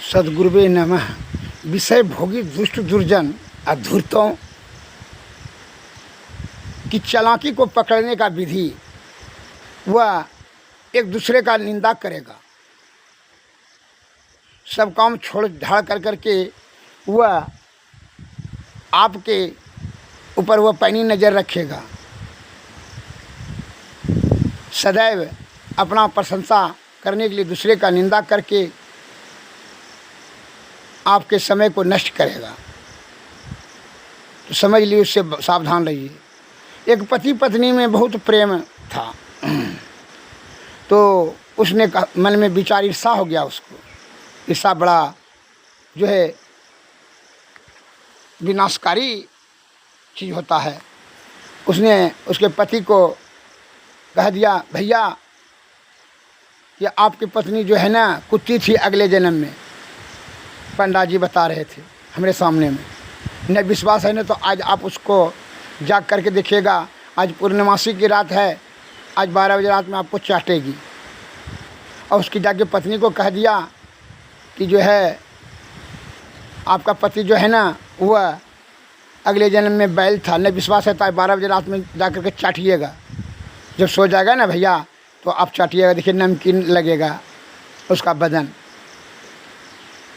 सद्गुरुवे नमः। विषय भोगी दुष्ट दुर्जन अधूर्तों की चालाकी को पकड़ने का विधि, वह एक दूसरे का निंदा करेगा। सब काम छोड़ ढाड़ कर करके वह आपके ऊपर वह पैनी नज़र रखेगा। सदैव अपना प्रशंसा करने के लिए दूसरे का निंदा करके आपके समय को नष्ट करेगा। तो समझ लीजिए, उससे सावधान रहिए। एक पति पत्नी में बहुत प्रेम था, तो उसने मन में विचार ईर्षा हो गया। उसको ईर्षा बड़ा जो है विनाशकारी चीज़ होता है। उसने उसके पति को कह दिया, भैया ये आपकी पत्नी जो है ना कुत्ती थी अगले जन्म में। पंडित जी बता रहे थे हमारे सामने में। न विश्वास है ना तो आज आप उसको जाग करके देखिएगा। आज पूर्णमासी की रात है, आज 12 बजे रात में आपको चाटेगी। और उसकी जाके पत्नी को कह दिया कि जो है आपका पति जो है ना वह अगले जन्म में बैल था। न विश्वास है तो आज 12 बजे रात में जा कर के चाटिएगा। जब सो जाएगा ना भैया तो आप चाटिएगा, देखिए नमकीन लगेगा उसका बदन।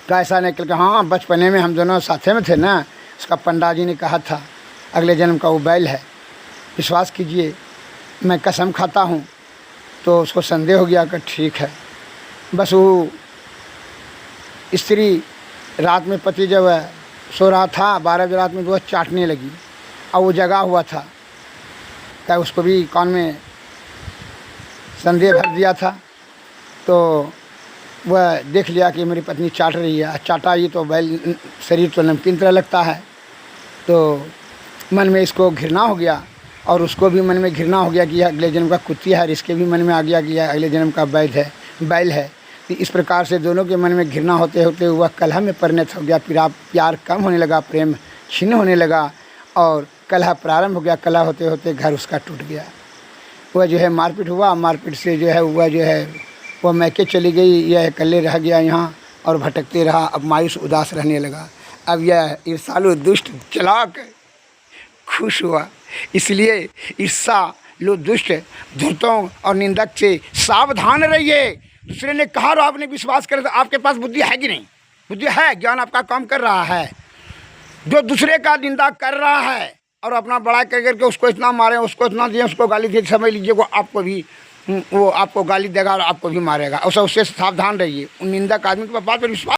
तो ऐसा निकल के हाँ बचपने में हम दोनों साथे में थे ना, उसका पंडित जी ने कहा था अगले जन्म का वो बैल है। विश्वास कीजिए, मैं कसम खाता हूँ। तो उसको संदेह हो गया कि ठीक है। बस वो स्त्री रात में पति जब सो रहा था 12 बजे रात में तो वह चाटने लगी। और वो जगा हुआ था, क्या उसको भी कान में संदेह भर दिया था। तो वह देख लिया कि मेरी पत्नी चाट रही है। चाटा ये तो बैल शरीर तो नमकीन तरह लगता है। तो मन में इसको घृणा हो गया और उसको भी मन में घृणा हो गया कि यह अगले जन्म का कुत्ती है। और इसके भी मन में आ गया कि यह अगले जन्म का बैल है। तो इस प्रकार से दोनों के मन में घृणा होते होते वह कलह में परिणत हो गया। फिर प्यार कम होने लगा, प्रेम छिन्न होने लगा और कलह प्रारंभ हो गया। कलह होते होते घर उसका टूट गया। वह जो है मारपीट हुआ। मारपीट से जो है वह मैके चली गई। यह अकेले रह गया यहाँ और भटकते रहा। अब मायूस उदास रहने लगा। अब यह ईर्षालु दुष्ट चालाक खुश हुआ। इसलिए ईर्षालु दुष्ट धूर्तों और निंदक से सावधान रहिए। दूसरे ने कहा और आपने विश्वास करे तो आपके पास बुद्धि है कि नहीं? बुद्धि है, ज्ञान आपका काम कर रहा है। जो दूसरे का निंदा कर रहा है और अपना बड़ा कर करके उसको इतना मारे, उसको इतना दिए, उसको गाली दे, समझ लीजिए वो आपको गाली देगा और आपको भी मारेगा। उससे सावधान रहिए। उन निंदक आदमी के बात पर विश्वास